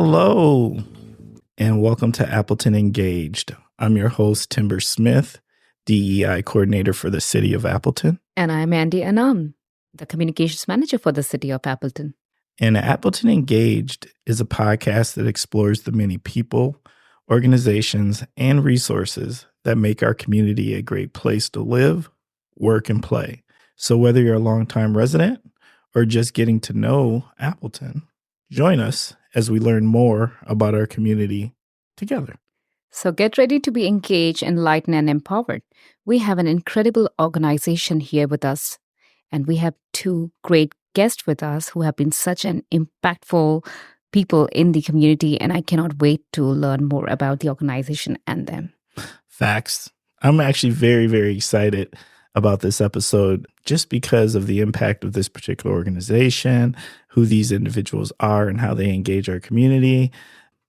Hello, and welcome to Appleton Engaged. I'm your host, Timber Smith, DEI coordinator for the city of Appleton. And I'm Andy Anam, the communications manager for the city of Appleton. And Appleton Engaged is a podcast that explores the many people, organizations, and resources that make our community a great place to live, work, and play. So whether you're a longtime resident or just getting to know Appleton, join us as we learn more about our community together. So get ready to be engaged, enlightened, and empowered. We have an incredible organization here with us, and we have two great guests with us who have been such an impactful people in the community, and I cannot wait to learn more about the organization and them. Facts. I'm actually very, very excited about this episode just because of the impact of this particular organization, who these individuals are, and how they engage our community.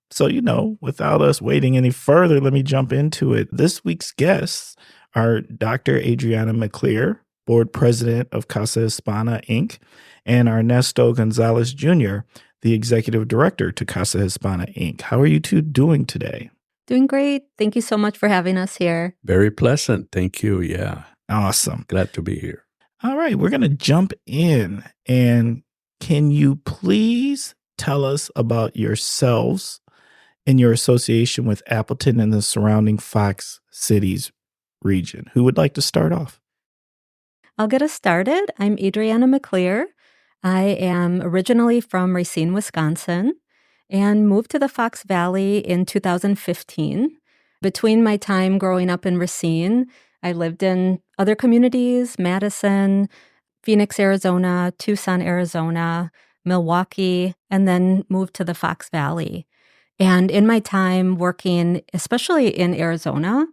So, without us waiting any further, let me jump into it. This week's guests are Dr. Adriana McCleer, board president of Casa Hispana, Inc., and Ernesto Gonzalez Jr., the executive director to Casa Hispana, Inc. How are you two doing today? Doing great. Thank you so much for having us here. Very pleasant. Thank you. Yeah. Awesome. Glad to be here. All right. We're going to jump in. And can you please tell us about yourselves and your association with Appleton and the surrounding Fox Cities region? Who would like to start off? I'll get us started. I'm Adriana McCleer. I am originally from Racine, Wisconsin, and moved to the Fox Valley in 2015. Between my time growing up in Racine, I lived in other communities, Madison, Phoenix, Arizona, Tucson, Arizona, Milwaukee, and then moved to the Fox Valley. And in my time working, especially in Arizona,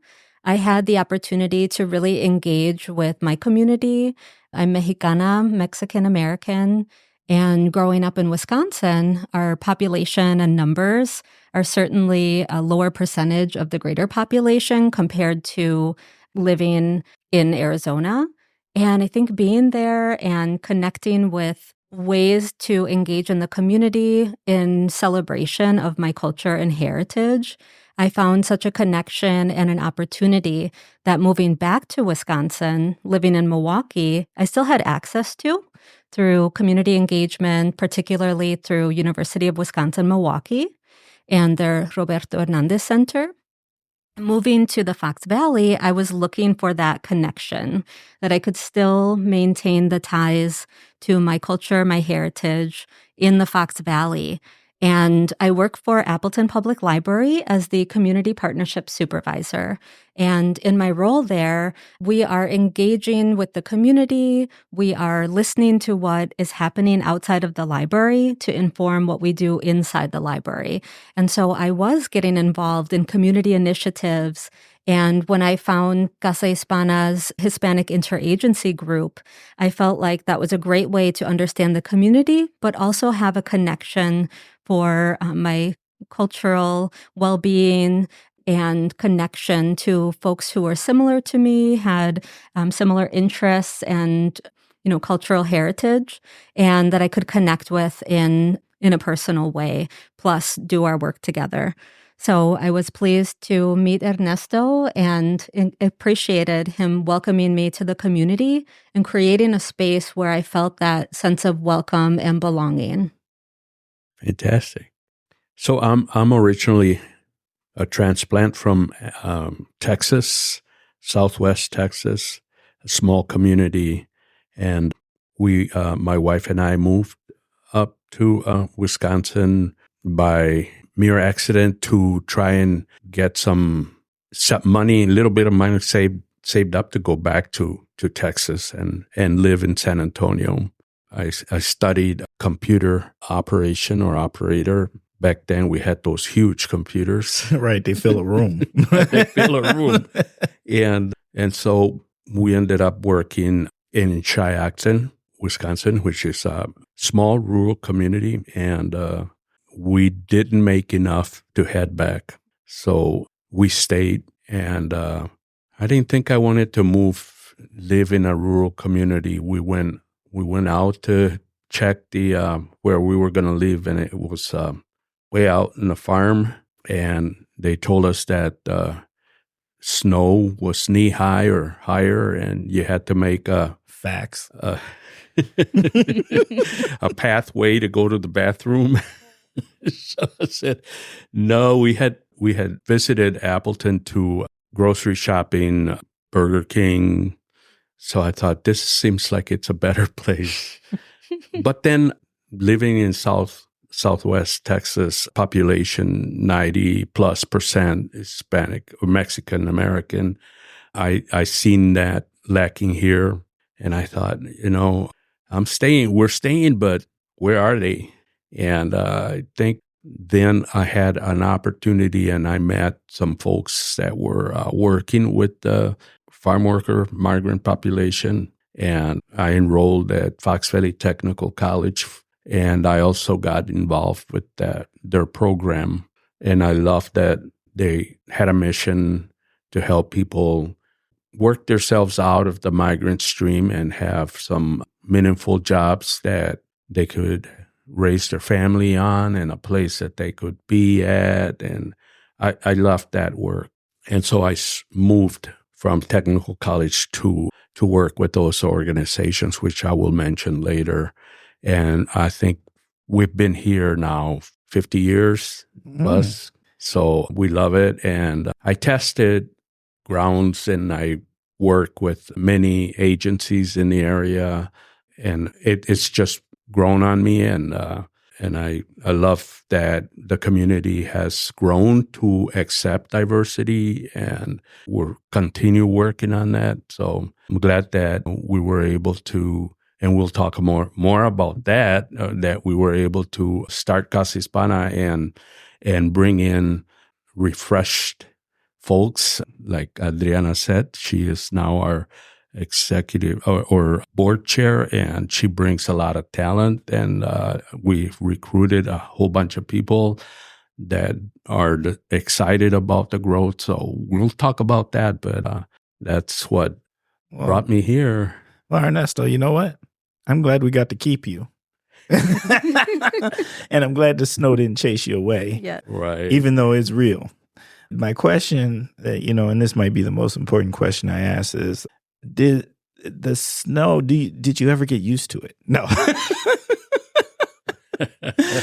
I had the opportunity to really engage with my community. I'm Mexicana, Mexican-American, and growing up in Wisconsin, our population and numbers are certainly a lower percentage of the greater population compared to living in Arizona. And I think being there and connecting with ways to engage in the community in celebration of my culture and heritage, I found such a connection and an opportunity that moving back to Wisconsin, living in Milwaukee, I still had access to through community engagement, particularly through University of Wisconsin-Milwaukee and their Roberto Hernandez Center. Moving to the Fox Valley, I was looking for that connection, that I could still maintain the ties to my culture, my heritage in the Fox Valley. And I work for Appleton Public Library as the Community Partnership Supervisor. And in my role there, we are engaging with the community. We are listening to what is happening outside of the library to inform what we do inside the library. And so I was getting involved in community initiatives. And when I found Casa Hispana's Hispanic Interagency Group, I felt like that was a great way to understand the community, but also have a connection for my cultural well-being and connection to folks who were similar to me, had similar interests and, cultural heritage, and that I could connect with in a personal way, plus do our work together. So I was pleased to meet Ernesto and appreciated him welcoming me to the community and creating a space where I felt that sense of welcome and belonging. Fantastic. So I'm originally a transplant from Texas, Southwest Texas, a small community, and we, my wife and I, moved up to Wisconsin by mere accident to try and get some money, a little bit of money saved up to go back to Texas and live in San Antonio. I studied computer operation or operator. Back then, we had those huge computers. Right, they fill a room. They fill a room. And so we ended up working in Shiaxton, Wisconsin, which is a small rural community, and we didn't make enough to head back. So we stayed, and I didn't think I wanted to live in a rural community. We went out to check the where we were going to live, and it was way out in the farm, and they told us that snow was knee high or higher, and you had to make Facts. a pathway to go to the bathroom. So I said, no, we had visited Appleton to grocery shopping, Burger King. So I thought, this seems like it's a better place. But then living in Southwest Texas, population 90+% Hispanic or Mexican American, I seen that lacking here. And I thought, we're staying, but where are they? And I think then I had an opportunity, and I met some folks that were working with the farm worker migrant population. And I enrolled at Fox Valley Technical College, and I also got involved with their program. And I loved that they had a mission to help people work themselves out of the migrant stream and have some meaningful jobs that they could raise their family on, and a place that they could be at. And I loved that work. And so I moved from technical college to work with those organizations, which I will mention later. And I think we've been here now 50 years plus. So we love it. And I tested grounds, and I work with many agencies in the area, and it's just grown on me. And I love that the community has grown to accept diversity, and we'll continue working on that. So I'm glad that we were able to, and we'll talk more about that, that we were able to start Casa Hispana and bring in refreshed folks. Like Adriana said, she is now our executive or board chair, and she brings a lot of talent. And we've recruited a whole bunch of people that are excited about the growth. So we'll talk about that, but that's what brought me here. Well, Ernesto, you know what? I'm glad we got to keep you. And I'm glad the snow didn't chase you away. Yeah. Right. Even though it's real. My question, and this might be the most important question I ask, is, did the snow, did you ever get used to it? No.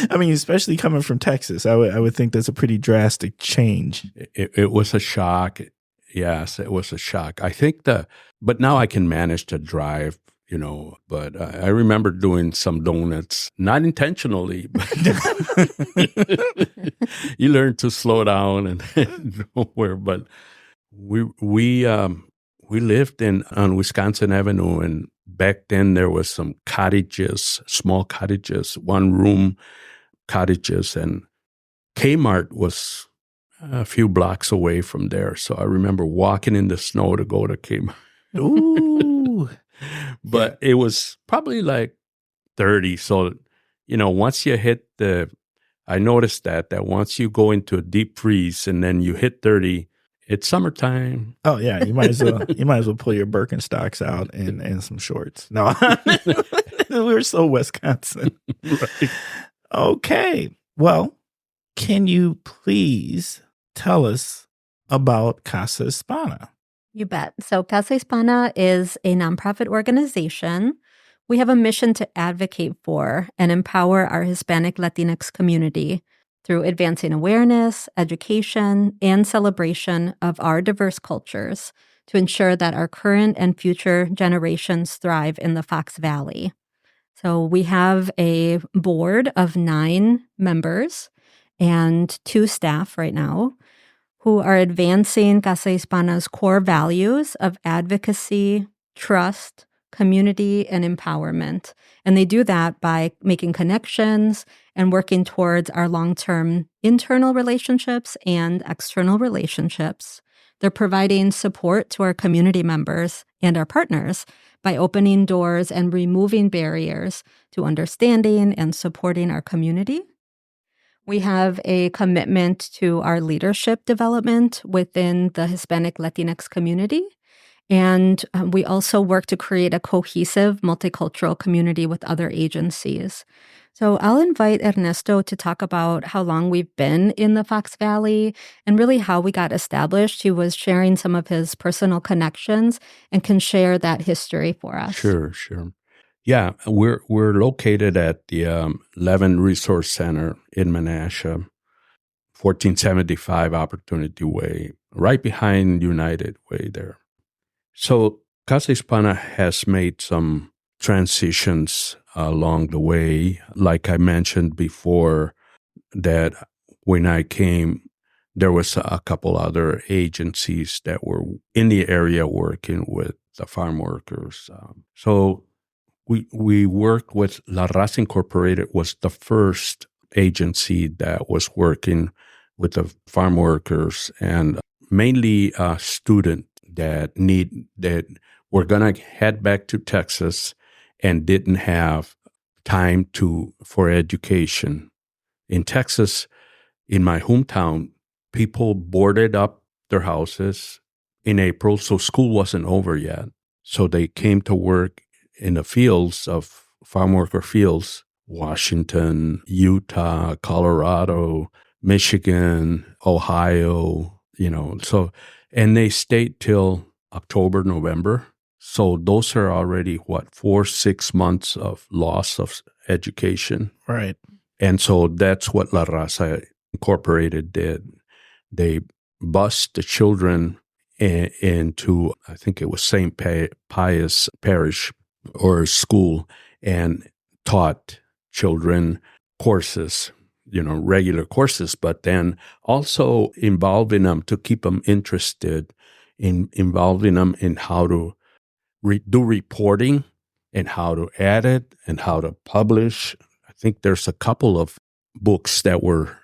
I mean, especially coming from Texas, I would think that's a pretty drastic change. It was a shock. Yes, it was a shock. I think but now I can manage to drive, but I remember doing some donuts, not intentionally, but you learn to slow down and nowhere. But we lived on Wisconsin Avenue, and back then there was some cottages, small cottages, one-room cottages, and Kmart was a few blocks away from there. So I remember walking in the snow to go to Kmart. Ooh. But it was probably like 30. So, once you hit I noticed that once you go into a deep freeze and then you hit 30, it's summertime. Oh yeah, you might as well pull your Birkenstocks out and some shorts. No, we're so Wisconsin. Right. Okay, well, can you please tell us about Casa Hispana? You bet. So Casa Hispana is a nonprofit organization. We have a mission to advocate for and empower our Hispanic Latinx community through advancing awareness, education, and celebration of our diverse cultures to ensure that our current and future generations thrive in the Fox Valley. So we have a board of 9 members and 2 staff right now who are advancing Casa Hispana's core values of advocacy, trust, community, and empowerment. And they do that by making connections and working towards our long-term internal relationships and external relationships. They're providing support to our community members and our partners by opening doors and removing barriers to understanding and supporting our community. We have a commitment to our leadership development within the Hispanic Latinx community. And we also work to create a cohesive multicultural community with other agencies. So I'll invite Ernesto to talk about how long we've been in the Fox Valley and really how we got established. He was sharing some of his personal connections and can share that history for us. Sure. Yeah, we're located at the Levin Resource Center in Menasha, 1475 Opportunity Way, right behind United Way there. So Casa Hispana has made some transitions along the way. Like I mentioned before, that when I came, there was a couple other agencies that were in the area working with the farm workers. So we worked with La Raza Incorporated was the first agency that was working with the farm workers and mainly students that were going to head back to Texas and didn't have time for education. In Texas, in my hometown, people boarded up their houses in April, so school wasn't over yet. So they came to work in the fields of farm worker fields, Washington, Utah, Colorado, Michigan, Ohio, and they stayed till October, November. So those are already 4-6 months of loss of education. Right. And so that's what La Raza Incorporated did. They bused the children into, I think it was St. Pius Parish or school, and taught children courses, regular courses, but then also involving them to keep them interested, involving them in how to do reporting and how to edit and how to publish. I think there's a couple of books that were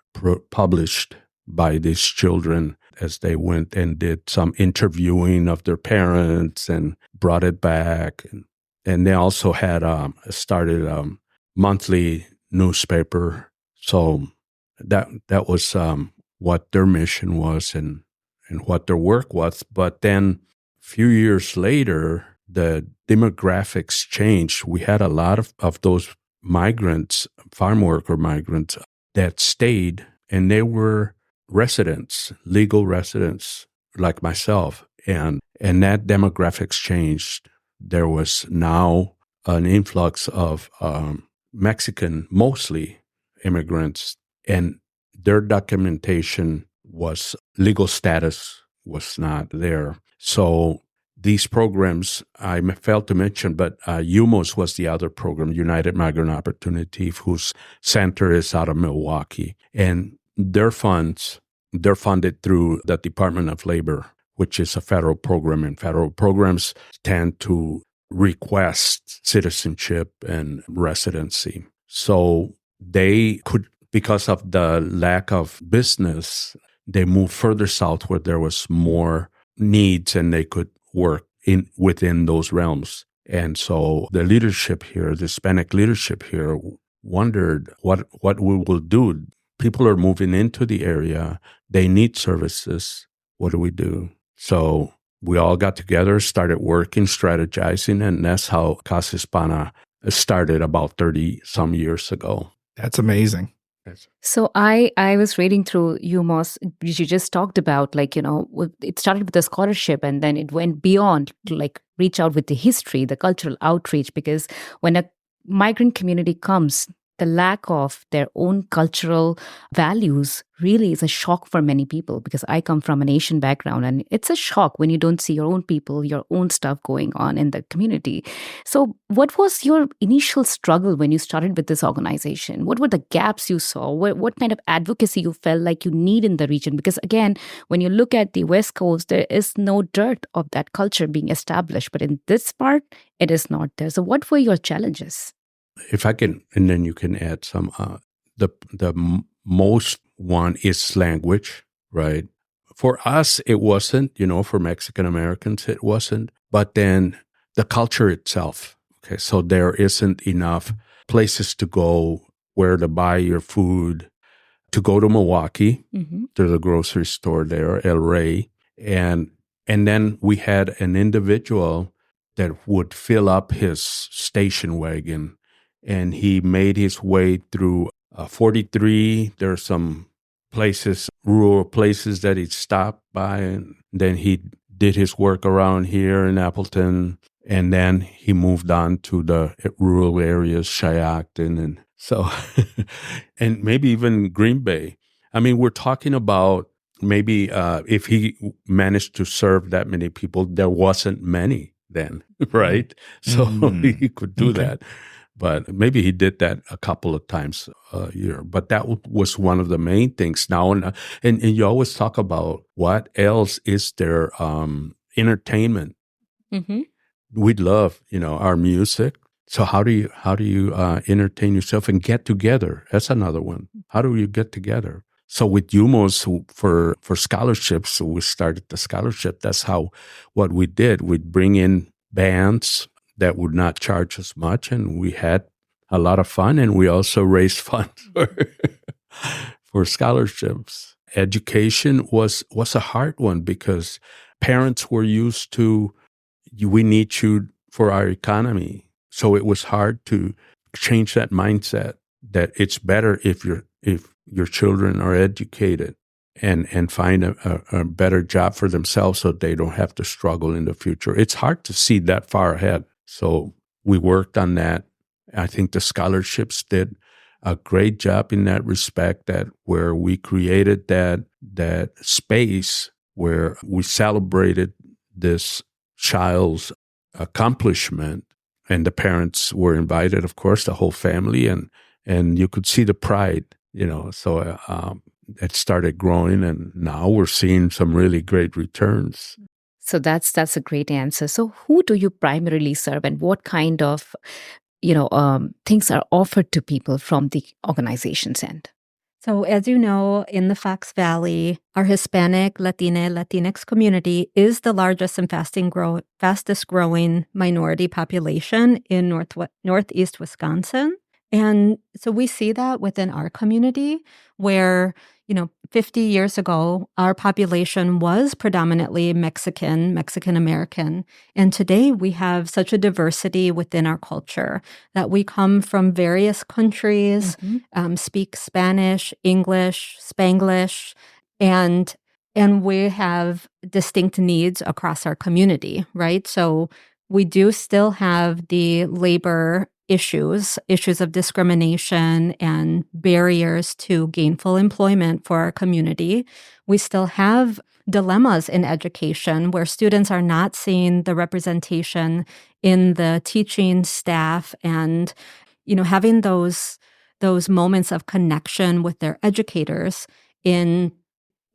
published by these children as they went and did some interviewing of their parents and brought it back. And they also had started a monthly newspaper. So that was what their mission was and what their work was. But then a few years later, the demographics changed. We had a lot of those migrants, farm worker migrants, that stayed, and they were residents, legal residents like myself. And that demographics changed. There was now an influx of Mexican, mostly immigrants, and their documentation legal status was not there. So these programs, I failed to mention, but UMOS was the other program, United Migrant Opportunity, whose center is out of Milwaukee. And they're funded through the Department of Labor, which is a federal program, and federal programs tend to request citizenship and residency. So they could, because of the lack of business, they moved further south where there was more needs and they could work within those realms. And so the leadership here, the Hispanic leadership here, wondered what we will do. People are moving into the area. They need services. What do we do? So we all got together, started working, strategizing, and that's how Casa Hispana started about 30-some years ago. That's amazing. So I was reading through UMOS, which you just talked about, it started with a scholarship and then it went beyond, reach out with the history, the cultural outreach, because when a migrant community comes, the lack of their own cultural values really is a shock for many people, because I come from an Asian background and it's a shock when you don't see your own people, your own stuff going on in the community. So what was your initial struggle when you started with this organization? What were the gaps you saw? What kind of advocacy you felt like you need in the region? Because again, when you look at the West Coast, there is no dirt of that culture being established. But in this part, it is not there. So what were your challenges? If I can, and then you can add some, the most one is language, right? For us, it wasn't, for Mexican Americans, it wasn't. But then the culture itself, okay, so there isn't enough places to go, where to buy your food, to go to Milwaukee, to the grocery store there, El Rey. And then we had an individual that would fill up his station wagon and he made his way through 43. There are some places, rural places that he stopped by, and then he did his work around here in Appleton, and then he moved on to the rural areas, Shiocton, and so, and maybe even Green Bay. I mean, we're talking about maybe if he managed to serve that many people, there wasn't many then, right? So he could do that. But maybe he did that a couple of times a year. But that was one of the main things now. And you always talk about what else is there? Entertainment. Mm-hmm. We love, our music. So how do you entertain yourself and get together? That's another one. How do you get together? So with UMOS for scholarships, we started the scholarship. That's what we did. We'd bring in bands that would not charge us much, and we had a lot of fun, and we also raised funds for scholarships. Education was a hard one because parents were used to, we need you for our economy. So it was hard to change that mindset that it's better if your children are educated and find a better job for themselves so they don't have to struggle in the future. It's hard to see that far ahead. So we worked on that. I think the scholarships did a great job in that respect, that where we created that space where we celebrated this child's accomplishment, and the parents were invited, of course, the whole family, and you could see the pride, so it started growing, and now we're seeing some really great returns. So that's a great answer. So who do you primarily serve, and what kind of things are offered to people from the organization's end? So as you know, in the Fox Valley, our Hispanic, Latinx community is the largest and fastest growing minority population in Northeast Wisconsin. And so we see that within our community where, 50 years ago, our population was predominantly Mexican-American. And today we have such a diversity within our culture that we come from various countries, speak Spanish, English, Spanglish, and we have distinct needs across our community, right? So we do still have the labor issues of discrimination and barriers to gainful employment for our community. We still have dilemmas in education where students are not seeing the representation in the teaching staff and, having those moments of connection with their educators in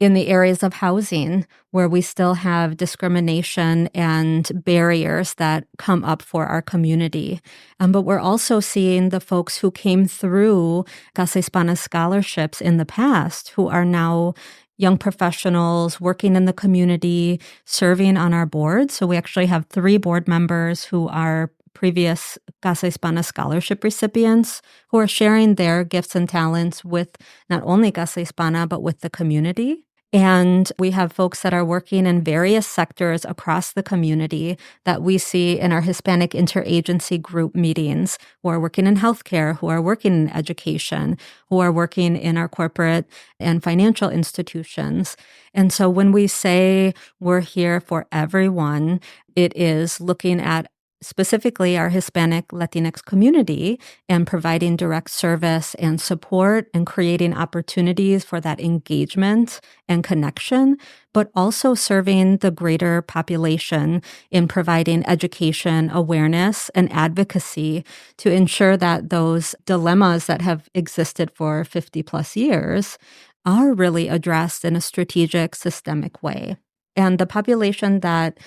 the areas of housing where we still have discrimination and barriers that come up for our community. But we're also seeing the folks who came through Casa Hispana scholarships in the past who are now young professionals working in the community, serving on our board. So we actually have 3 board members who are previous Casa Hispana scholarship recipients who are sharing their gifts and talents with not only Casa Hispana, but with the community. And we have folks that are working in various sectors across the community that we see in our Hispanic interagency group meetings, who are working in healthcare, who are working in education, who are working in our corporate and financial institutions. And so when we say we're here for everyone, it is looking at specifically our Hispanic Latinx community and providing direct service and support and creating opportunities for that engagement and connection, but also serving the greater population in providing education, awareness, and advocacy to ensure that those dilemmas that have existed for 50 plus years are really addressed in a strategic, systemic way. And the population that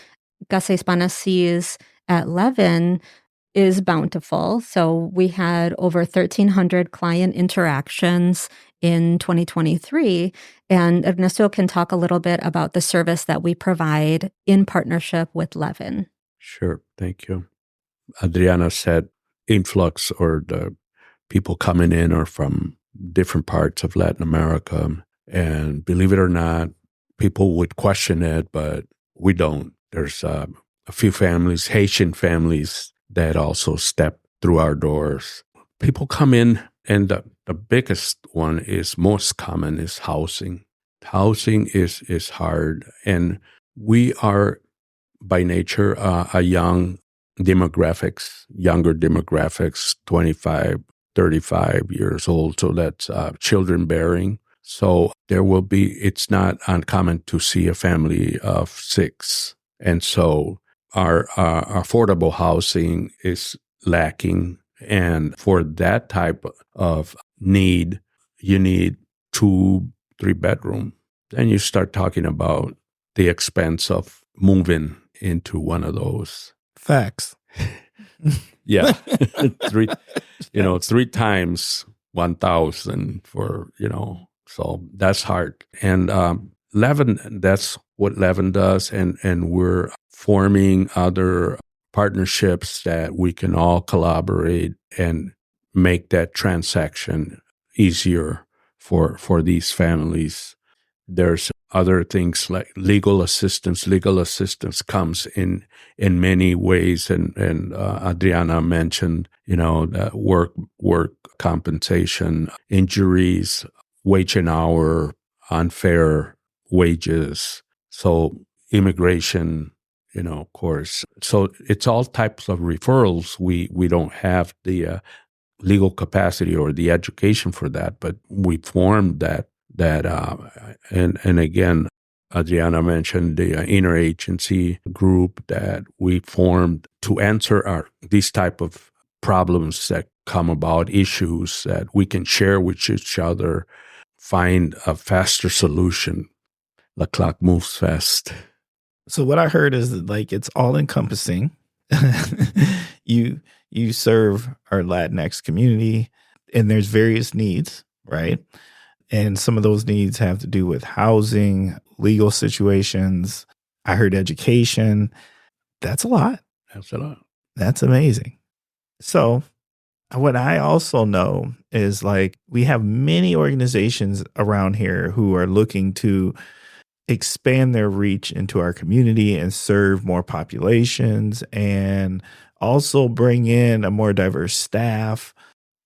Casa Hispana sees at Levin is bountiful. So we had over 1,300 client interactions in 2023. And Ernesto can talk a little bit about the service that we provide in partnership with Levin. Sure. Thank you. Adriana said influx, or the people coming in are from different parts of Latin America. And believe it or not, people would question it, but we don't. There's a few families, Haitian families, that also step through our doors. people come in, and the biggest one is most common is housing. Housing is hard, and we are by nature a younger demographics, 25, 35 years old. So that's children bearing. So it's not uncommon to see a family of 6. And so our affordable housing is lacking. And for that type of need, you need 2, 3 bedroom. Then you start talking about the expense of moving into one of those. Facts. Yeah. 3 times 1,000 for, so that's hard. And Levin, that's what Levin does. And we're forming other partnerships that we can all collaborate and make that transaction easier for these families. There's other things like legal assistance. Legal assistance comes in many ways, and Adriana mentioned, that work compensation, injuries, wage and hour, unfair wages, so immigration, of course. So it's all types of referrals. We don't have the legal capacity or the education for that, but we formed that and again, Adriana mentioned the interagency group that we formed to answer these type of problems that come about, issues that we can share with each other, find a faster solution. The clock moves fast. So what I heard is that, like, it's all encompassing. You serve our Latinx community, and there's various needs, right? And some of those needs have to do with housing, legal situations. I heard education. That's a lot. That's a lot. That's amazing. So what I also know is, like, we have many organizations around here who are looking to expand their reach into our community and serve more populations and also bring in a more diverse staff.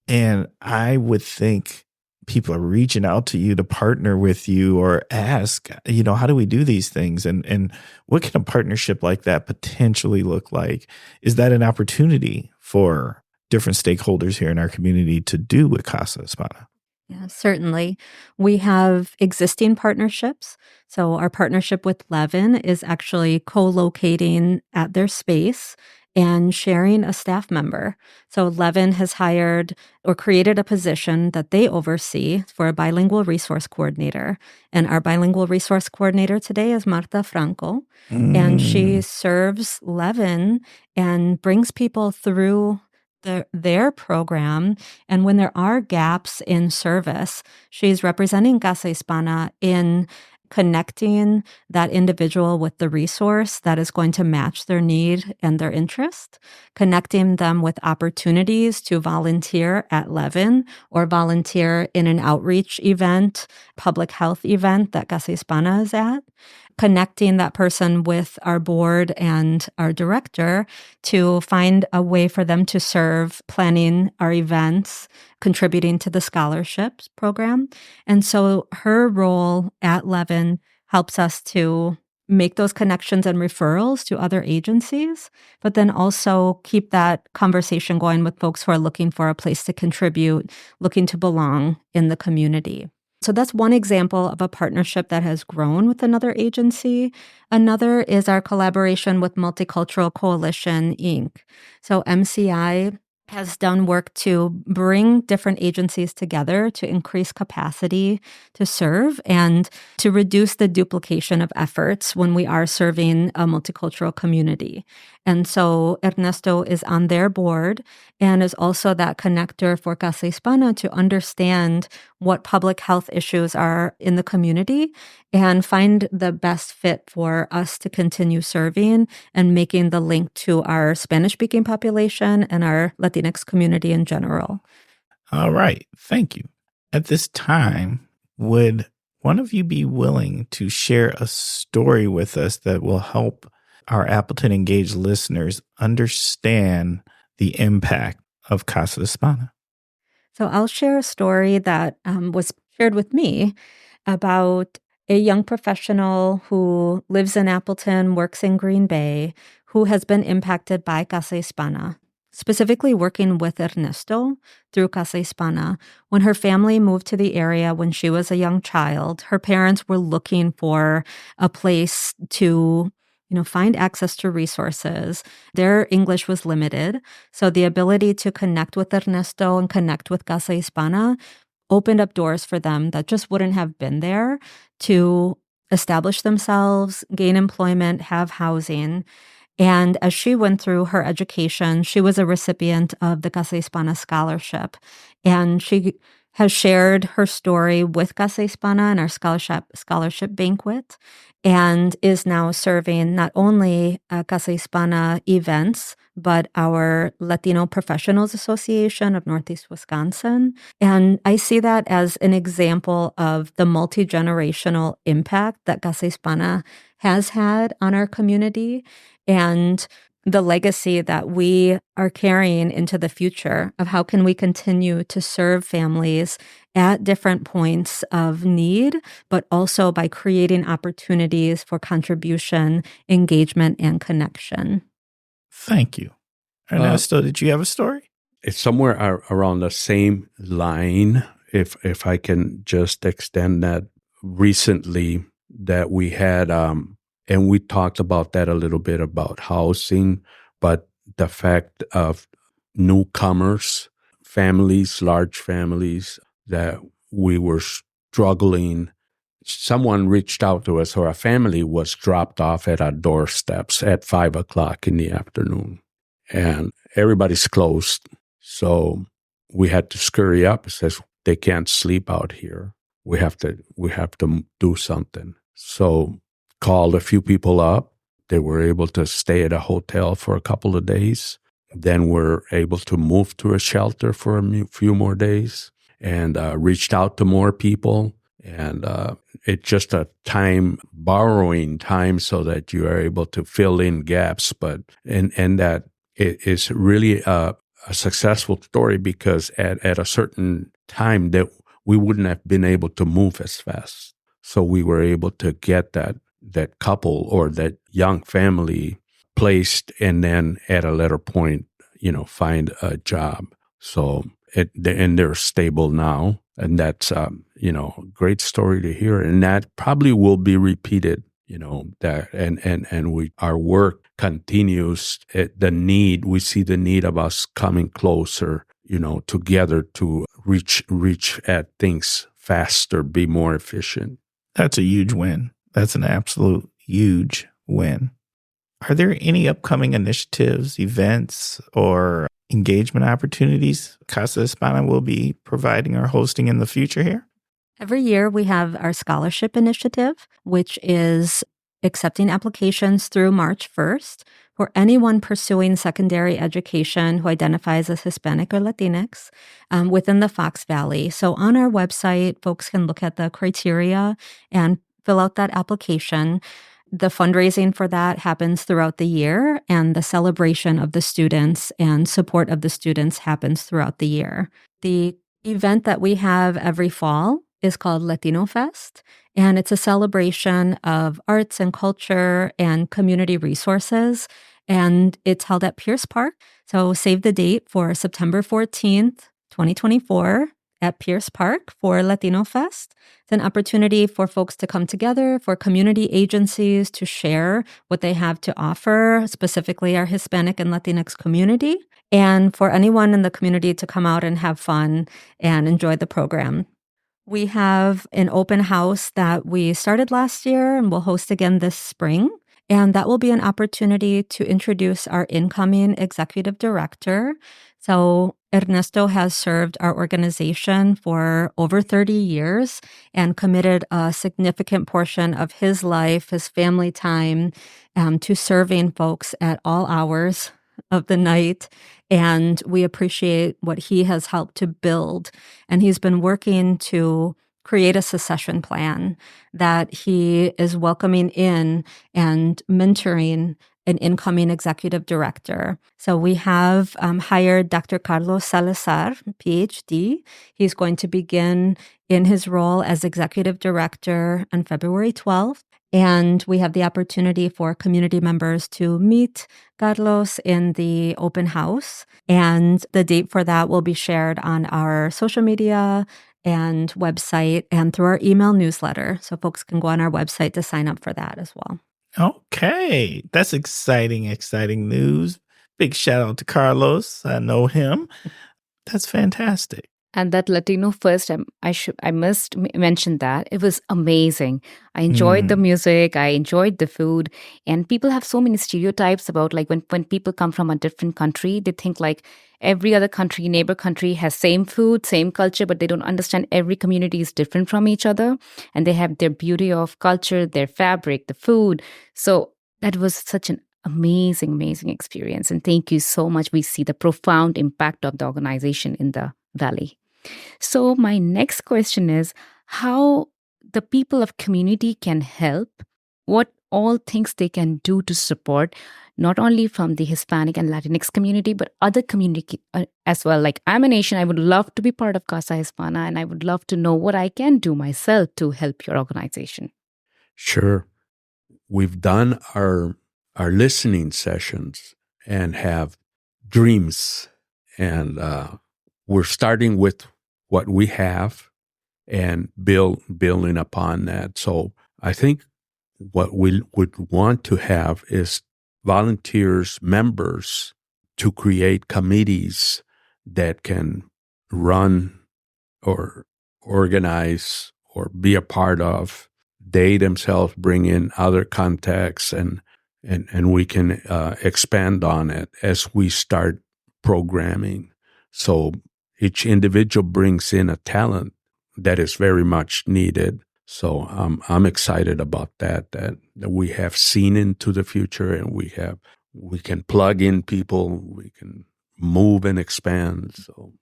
And I would think people are reaching out to you to partner with you or ask, how do we do these things? And what can a partnership like that potentially look like? Is that an opportunity for different stakeholders here in our community to do with Casa Hispana? Yeah, certainly. We have existing partnerships. So our partnership with Levin is actually co-locating at their space and sharing a staff member. So Levin has hired or created a position that they oversee for a bilingual resource coordinator. And our bilingual resource coordinator today is Marta Franco. And she serves Levin and brings people through their program. And when there are gaps in service, she's representing Casa Hispana in connecting that individual with the resource that is going to match their need and their interest, connecting them with opportunities to volunteer at Levin or volunteer in an outreach event, public health event that Casa Hispana is at, connecting that person with our board and our director to find a way for them to serve, planning our events, contributing to the scholarships program. And so her role at Levin helps us to make those connections and referrals to other agencies, but then also keep that conversation going with folks who are looking for a place to contribute, looking to belong in the community. So that's one example of a partnership that has grown with another agency. Another is our collaboration with Multicultural Coalition, Inc. So MCI has done work to bring different agencies together to increase capacity to serve and to reduce the duplication of efforts when we are serving a multicultural community. And so Ernesto is on their board and is also that connector for Casa Hispana to understand what public health issues are in the community and find the best fit for us to continue serving and making the link to our Spanish-speaking population and our Latinx community in general. All right. Thank you. At this time, would one of you be willing to share a story with us that will help our Appleton Engaged listeners understand the impact of Casa Hispana? So I'll share a story that was shared with me about a young professional who lives in Appleton, works in Green Bay, who has been impacted by Casa Hispana, specifically working with Ernesto through Casa Hispana. When her family moved to the area when she was a young child, her parents were looking for a place to find access to resources. Their English was limited. So the ability to connect with Ernesto and connect with Casa Hispana opened up doors for them that just wouldn't have been there to establish themselves, gain employment, have housing. And as she went through her education, she was a recipient of the Casa Hispana Scholarship. And she has shared her story with Casa Hispana in our scholarship banquet, and is now serving not only Casa Hispana events, but our Latino Professionals Association of Northeast Wisconsin. And I see that as an example of the multi-generational impact that Casa Hispana has had on our community, and the legacy that we are carrying into the future of how can we continue to serve families at different points of need, but also by creating opportunities for contribution, engagement, and connection. Thank you. Ernesto, did you have a story? It's somewhere around the same line, if I can just extend that. Recently that we had, and we talked about that a little bit about housing, but the fact of newcomers, families, large families, that we were struggling. Someone reached out to us, or a family was dropped off at our doorsteps at 5:00 in the afternoon, and everybody's closed. So we had to scurry up. It says they can't sleep out here. We have to do something. So called a few people up. They were able to stay at a hotel for a couple of days. Then we're able to move to a shelter for a few more days, and reached out to more people. And it's just a borrowing time so that you are able to fill in gaps. But and that it is really a successful story, because at a certain time that we wouldn't have been able to move as fast. So we were able to get that couple or that young family placed, and then at a later point, find a job. So and they're stable now, and that's a great story to hear, and that probably will be repeated. That and our work continues. We see the need of us coming closer, together to reach at things faster, be more efficient. That's a huge win. That's an absolute huge win. Are there any upcoming initiatives, events, or engagement opportunities Casa Hispana will be providing or hosting in the future here? Every year we have our scholarship initiative, which is accepting applications through March 1st for anyone pursuing secondary education who identifies as Hispanic or Latinx within the Fox Valley. So on our website, folks can look at the criteria and fill out that application. The fundraising for that happens throughout the year, and the celebration of the students and support of the students happens throughout the year. The event that we have every fall is called Latino Fest, and it's a celebration of arts and culture and community resources, and it's held at Pierce Park. So save the date for September 14th, 2024 at Pierce Park for Latino Fest. It's an opportunity for folks to come together, for community agencies to share what they have to offer, specifically our Hispanic and Latinx community, and for anyone in the community to come out and have fun and enjoy the program. We have an open house that we started last year and will host again this spring. And that will be an opportunity to introduce our incoming executive director. So Ernesto has served our organization for over 30 years and committed a significant portion of his life, his family time, to serving folks at all hours of the night. And we appreciate what he has helped to build. And he's been working to create a succession plan that he is welcoming in and mentoring an incoming executive director. So we have hired Dr. Carlos Salazar, PhD. He's going to begin in his role as executive director on February 12th. And we have the opportunity for community members to meet Carlos in the open house. And the date for that will be shared on our social media and website and through our email newsletter. So folks can go on our website to sign up for that as well. Okay. That's exciting news. Big shout out to Carlos. I know him. That's fantastic. And that Latino First, I must mention that. It was amazing. I enjoyed the music. I enjoyed the food. And people have so many stereotypes about like when people come from a different country, they think like every other country, neighbor country has same food, same culture, but they don't understand every community is different from each other. And they have their beauty of culture, their fabric, the food. So that was such an amazing experience. And thank you so much. We see the profound impact of the organization in the Valley. So my next question is how the people of community can help, what all things they can do to support, not only from the Hispanic and Latinx community, but other community as well. Like I'm a nation, I would love to be part of Casa Hispana, and I would love to know what I can do myself to help your organization. Sure. We've done our listening sessions and have dreams, and we're starting with what we have and building upon that. So I think what we would want to have is volunteers, members, to create committees that can run or organize or be a part of. They themselves bring in other contacts, and we can expand on it as we start programming. So each individual brings in a talent that is very much needed. So I'm excited about that we have seen into the future, and we can plug in people, we can move and expand. So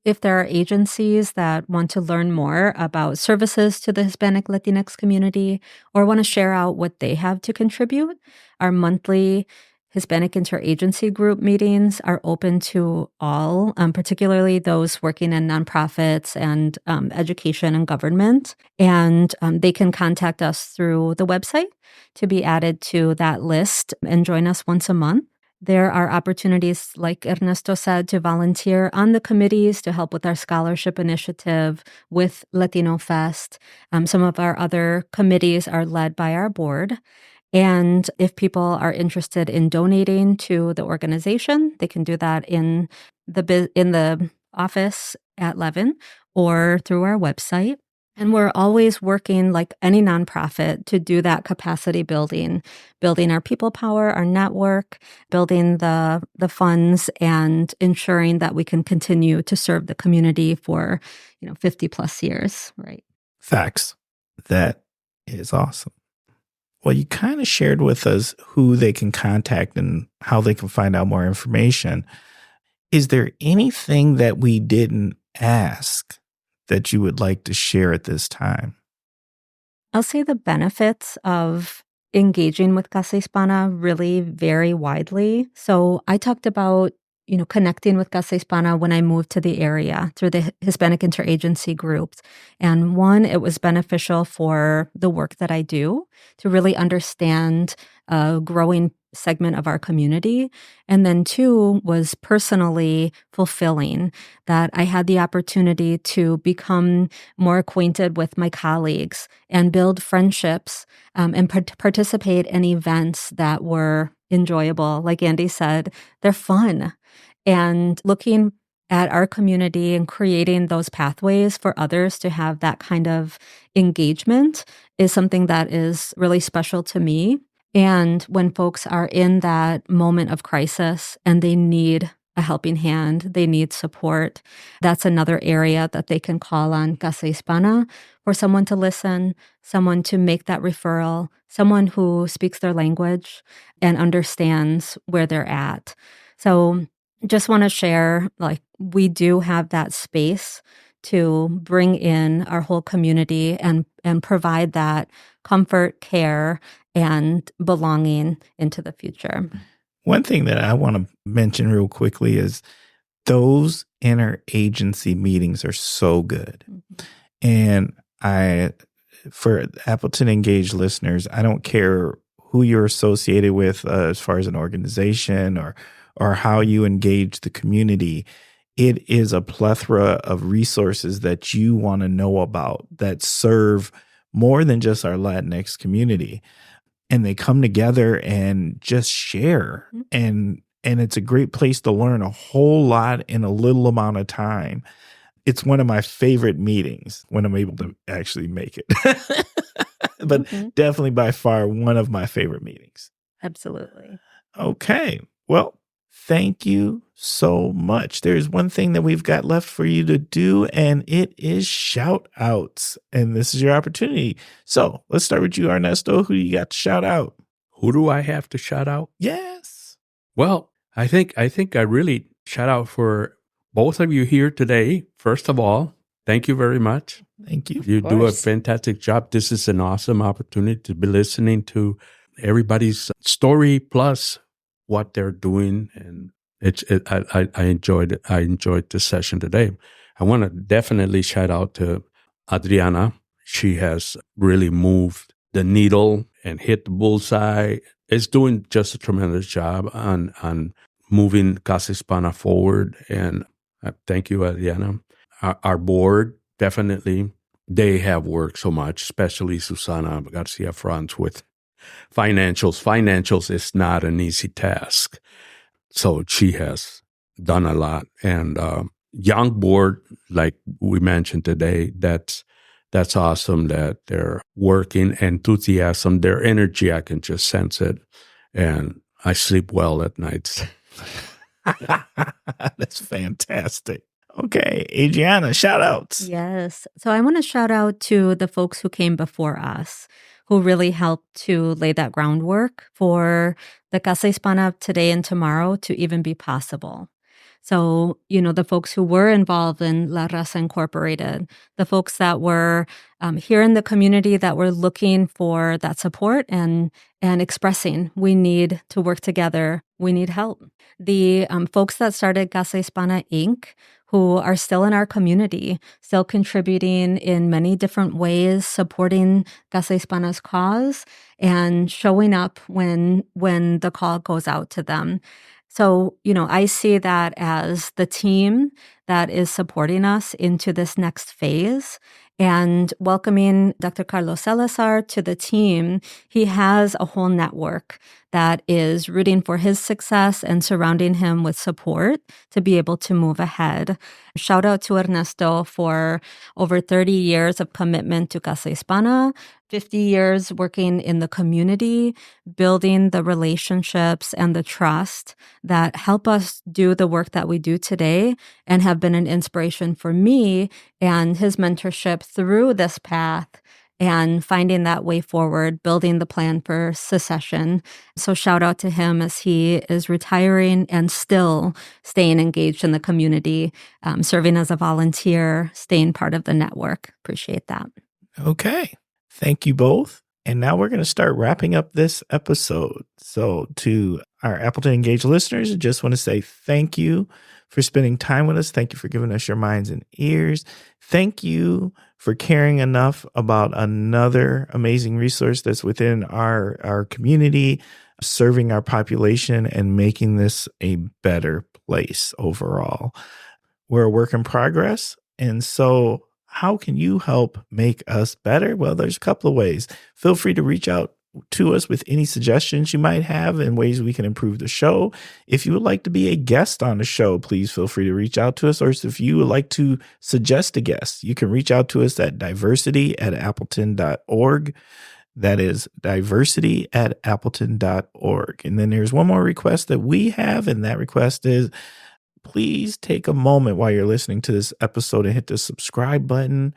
if there are agencies that want to learn more about services to the Hispanic Latinx community or want to share out what they have to contribute, our monthly Hispanic Interagency Group meetings are open to all, particularly those working in nonprofits and education and government. And they can contact us through the website to be added to that list and join us once a month. There are opportunities, like Ernesto said, to volunteer on the committees to help with our scholarship initiative, with Latino Fest. Some of our other committees are led by our board. And if people are interested in donating to the organization, they can do that in the office at Levin or through our website. And we're always working, like any nonprofit, to do that capacity building our people power, our network, building the funds, and ensuring that we can continue to serve the community for 50 plus years. Right. Facts. That is awesome. Well, you kind of shared with us who they can contact and how they can find out more information. Is there anything that we didn't ask that you would like to share at this time? I'll say the benefits of engaging with Casa Hispana really vary widely. So I talked about, connecting with Casa Hispana when I moved to the area through the Hispanic Interagency groups. And one, it was beneficial for the work that I do to really understand a growing segment of our community. And then two, was personally fulfilling, that I had the opportunity to become more acquainted with my colleagues and build friendships and participate in events that were enjoyable. Like Andy said, they're fun. And looking at our community and creating those pathways for others to have that kind of engagement is something that is really special to me. And when folks are in that moment of crisis and they need a helping hand, they need support, that's another area that they can call on Casa Hispana for someone to listen, someone to make that referral, someone who speaks their language and understands where they're at. So just want to share, we do have that space to bring in our whole community and provide that comfort, care, and belonging into the future. One thing that I want to mention real quickly is those interagency meetings are so good. And for Appleton Engaged listeners, I don't care who you're associated with as far as an organization or how you engage the community. It is a plethora of resources that you want to know about that serve more than just our Latinx community. And they come together and just share. And it's a great place to learn a whole lot in a little amount of time. It's one of my favorite meetings when I'm able to actually make it. But definitely by far one of my favorite meetings. Absolutely. Okay. Well, thank you so much. There's one thing that we've got left for you to do, and it is shout outs. And this is your opportunity. So let's start with you, Ernesto. Who do you got to shout out? Who do I have to shout out? Yes. Well, I think I really shout out for both of you here today. First of all, thank you very much. Thank you. You do a fantastic job. This is an awesome opportunity to be listening to everybody's story plus what they're doing, and I enjoyed it. I enjoyed this session today. I want to definitely shout out to Adriana. She has really moved the needle and hit the bullseye. Is doing just a tremendous job on moving Casa Hispana forward, and thank you, Adriana. Our board, definitely, they have worked so much, especially Susana Garcia Franz with financials. Financials is not an easy task. So she has done a lot. And young board, like we mentioned today, that's awesome that they're working, enthusiasm, their energy, I can just sense it. And I sleep well at nights. That's fantastic. Okay, Adriana, shout outs. Yes. So I want to shout out to the folks who came before us, who really helped to lay that groundwork for the Casa Hispana of today and tomorrow to even be possible. So, the folks who were involved in La Raza Incorporated, the folks that were here in the community that were looking for that support and expressing, we need to work together, we need help. The folks that started Casa Hispana Inc., who are still in our community, still contributing in many different ways, supporting Casa Hispana's cause and showing up when the call goes out to them. So, I see that as the team that is supporting us into this next phase and welcoming Dr. Carlos Salazar to the team. He has a whole network that is rooting for his success and surrounding him with support to be able to move ahead. Shout out to Ernesto for over 30 years of commitment to Casa Hispana, 50 years working in the community, building the relationships and the trust that help us do the work that we do today and have been an inspiration for me and his mentorship through this path and finding that way forward, building the plan for secession. So shout out to him as he is retiring and still staying engaged in the community, serving as a volunteer, staying part of the network. Appreciate that. Okay. Thank you both. And now we're going to start wrapping up this episode. So to our Appleton Engaged listeners, I just want to say thank you for spending time with us. Thank you for giving us your minds and ears. Thank you for caring enough about another amazing resource that's within our community, serving our population and making this a better place overall. We're a work in progress. And so how can you help make us better? Well, there's a couple of ways. Feel free to reach out to us with any suggestions you might have and ways we can improve the show. If you would like to be a guest on the show, please feel free to reach out to us. Or if you would like to suggest a guest, you can reach out to us at diversity@appleton.org. That is diversity@appleton.org. And then there's one more request that we have, and that request is please take a moment while you're listening to this episode and hit the subscribe button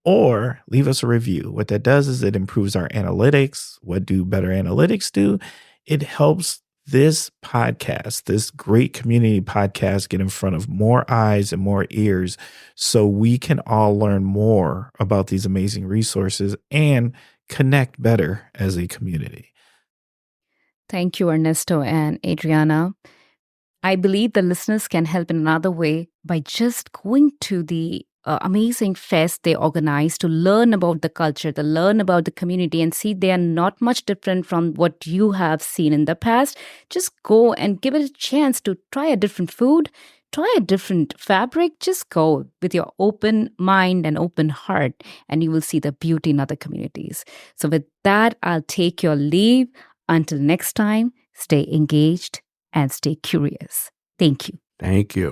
or leave us a review. What that does is it improves our analytics. What do better analytics do? It helps this podcast, this great community podcast, get in front of more eyes and more ears so we can all learn more about these amazing resources and connect better as a community. Thank you, Ernesto and Adriana. I believe the listeners can help in another way by just going to the amazing fest they organize to learn about the culture, to learn about the community, and see they are not much different from what you have seen in the past. Just go and give it a chance to try a different food, try a different fabric. Just go with your open mind and open heart, and you will see the beauty in other communities. So with that, I'll take your leave. Until next time, stay engaged and stay curious. Thank you. Thank you.